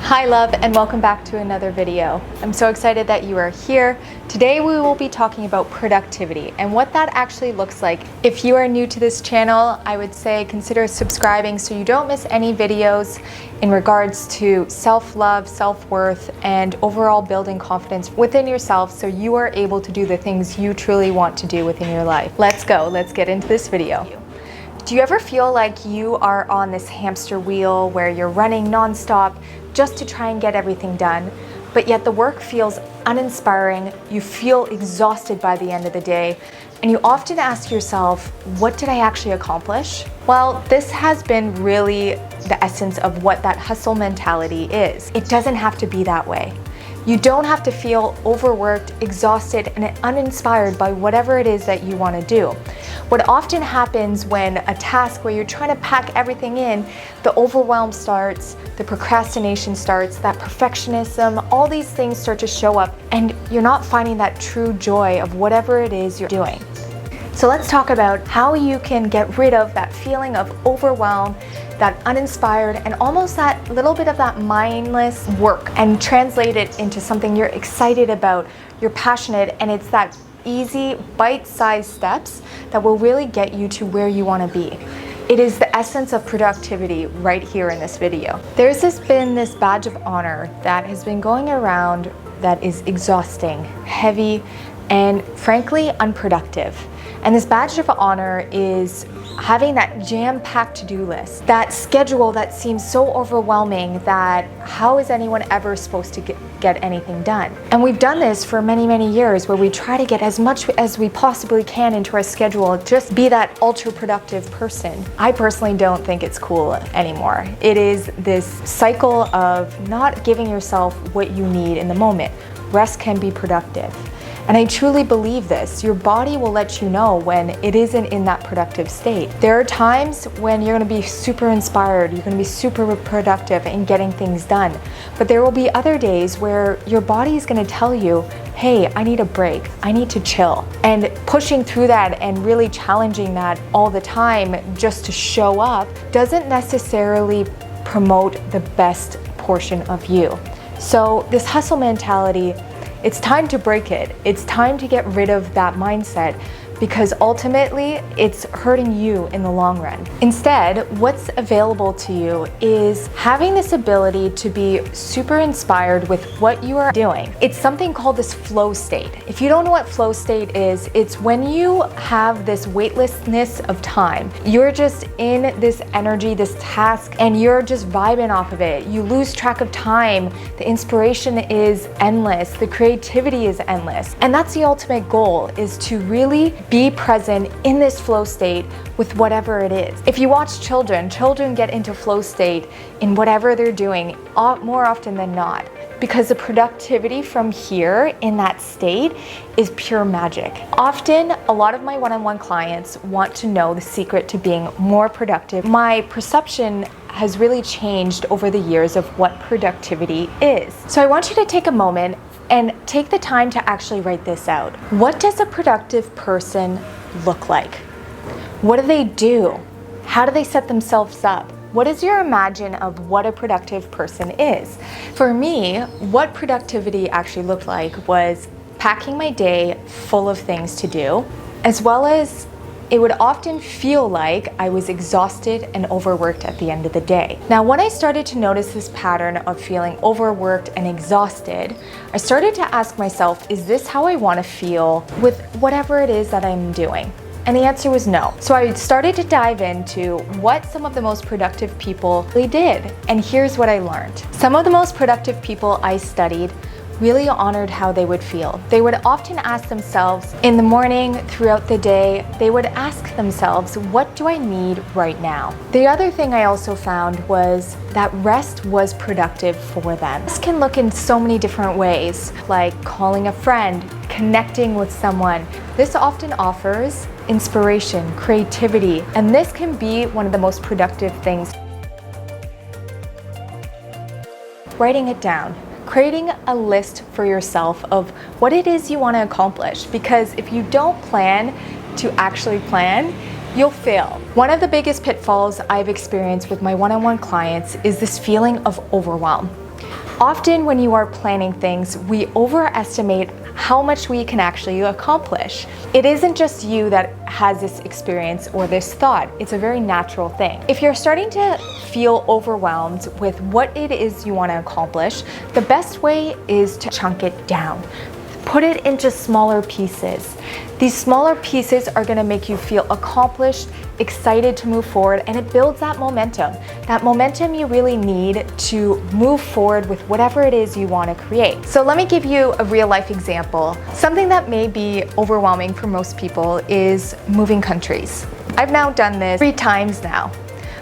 Hi love, and welcome back to another video. I'm so excited that you are here. Today we will be talking about productivity and what that actually looks like. If you are new to this channel, I would say consider subscribing so you don't miss any videos in regards to self-love, self-worth, and overall building confidence within yourself so you are able to do the things you truly want to do within your life. Let's go, let's get into this video. Do you ever feel like you are on this hamster wheel where you're running nonstop just to try and get everything done, but yet the work feels uninspiring, you feel exhausted by the end of the day, and you often ask yourself, what did I actually accomplish? Well, this has been really the essence of what that hustle mentality is. It doesn't have to be that way. You don't have to feel overworked, exhausted, and uninspired by whatever it is that you want to do. What often happens when a task where you're trying to pack everything in, the overwhelm starts, the procrastination starts, that perfectionism, all these things start to show up, and you're not finding that true joy of whatever it is you're doing. So let's talk about how you can get rid of that feeling of overwhelm, that uninspired, and almost that little bit of that mindless work, and translate it into something you're excited about, you're passionate, and it's that easy bite-sized steps that will really get you to where you want to be. It is the essence of productivity right here in this video. There's been this badge of honor that has been going around that is exhausting, heavy, and frankly unproductive. And this badge of honor is having that jam-packed to-do list, that schedule that seems so overwhelming that how is anyone ever supposed to get anything done? And we've done this for many, many years where we try to get as much as we possibly can into our schedule, just be that ultra-productive person. I personally don't think it's cool anymore. It is this cycle of not giving yourself what you need in the moment. Rest can be productive. And I truly believe this. Your body will let you know when it isn't in that productive state. There are times when you're gonna be super inspired, you're gonna be super productive in getting things done. But there will be other days where your body is gonna tell you, hey, I need a break, I need to chill. And pushing through that and really challenging that all the time just to show up doesn't necessarily promote the best portion of you. So this hustle mentality, it's time to break it. It's time to get rid of that mindset because ultimately it's hurting you in the long run. Instead, what's available to you is having this ability to be super inspired with what you are doing. It's something called this flow state. If you don't know what flow state is, it's when you have this weightlessness of time. You're just in this energy, this task, and you're just vibing off of it. You lose track of time. The inspiration is endless. The creativity is endless. And that's the ultimate goal, is to really be present in this flow state with whatever it is. If you watch children get into flow state in whatever they're doing more often than not, because the productivity from here in that state is pure magic. Often, a lot of my one-on-one clients want to know the secret to being more productive. My perception has really changed over the years of what productivity is. So I want you to take a moment and take the time to actually write this out. What does a productive person look like? What do they do? How do they set themselves up? What is your imagine of what a productive person is? For me, what productivity actually looked like was packing my day full of things to do, as well as it would often feel like I was exhausted and overworked at the end of the day. Now, when I started to notice this pattern of feeling overworked and exhausted, I started to ask myself, is this how I want to feel with whatever it is that I'm doing? And the answer was no. So I started to dive into what some of the most productive people really did. And here's what I learned. Some of the most productive people I studied really honored how they would feel. They would often ask themselves in the morning, throughout the day, they would ask themselves, what do I need right now? The other thing I also found was that rest was productive for them. This can look in so many different ways, like calling a friend, connecting with someone. This often offers inspiration, creativity, and this can be one of the most productive things. Writing it down. Creating a list for yourself of what it is you want to accomplish, because if you don't plan to actually plan, you'll fail. One of the biggest pitfalls I've experienced with my one-on-one clients is this feeling of overwhelm. Often when you are planning things, we overestimate how much we can actually accomplish. It isn't just you that has this experience or this thought. It's a very natural thing. If you're starting to feel overwhelmed with what it is you want to accomplish, the best way is to chunk it down. Put it into smaller pieces. These smaller pieces are going to make you feel accomplished, excited to move forward, and it builds that momentum you really need to move forward with whatever it is you want to create. So let me give you a real life example. Something that may be overwhelming for most people is moving countries. I've now done this 3 times now.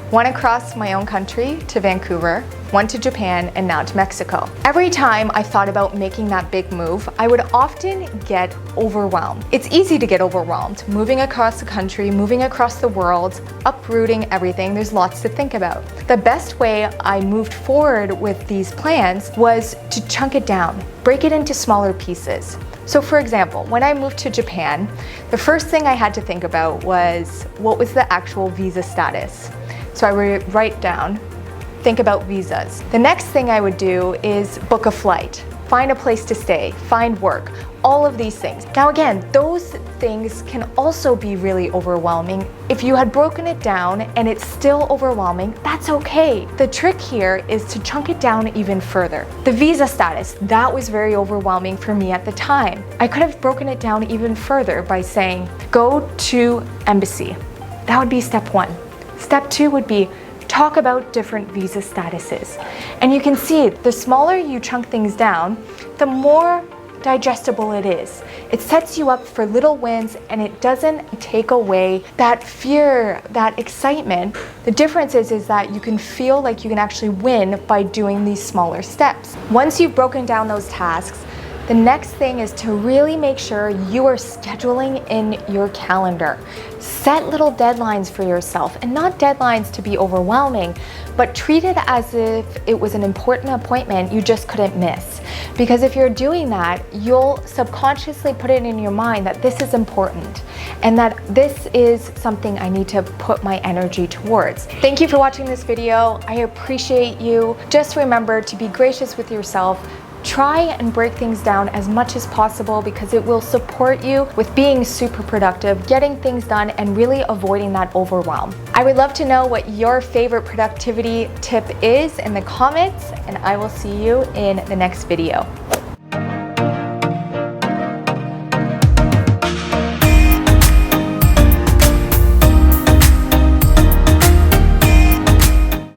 One across my own country to Vancouver, one to Japan, and now to Mexico. Every time I thought about making that big move, I would often get overwhelmed. It's easy to get overwhelmed. Moving across the country, moving across the world, uprooting everything, there's lots to think about. The best way I moved forward with these plans was to chunk it down, break it into smaller pieces. So for example, when I moved to Japan, the first thing I had to think about was what was the actual visa status. So I would write down, think about visas. The next thing I would do is book a flight, find a place to stay, find work, all of these things. Now again, those things can also be really overwhelming. If you had broken it down and it's still overwhelming, that's okay. The trick here is to chunk it down even further. The visa status, that was very overwhelming for me at the time. I could have broken it down even further by saying, go to embassy. That would be step 1. Step 2 would be talk about different visa statuses. And you can see the smaller you chunk things down, the more digestible it is. It sets you up for little wins and it doesn't take away that fear, that excitement. The difference is that you can feel like you can actually win by doing these smaller steps. Once you've broken down those tasks, the next thing is to really make sure you are scheduling in your calendar. Set little deadlines for yourself, and not deadlines to be overwhelming, but treat it as if it was an important appointment you just couldn't miss. Because if you're doing that, you'll subconsciously put it in your mind that this is important and that this is something I need to put my energy towards. Thank you for watching this video. I appreciate you. Just remember to be gracious with yourself. Try and break things down as much as possible because it will support you with being super productive, getting things done, and really avoiding that overwhelm. I would love to know what your favorite productivity tip is in the comments, and I will see you in the next video.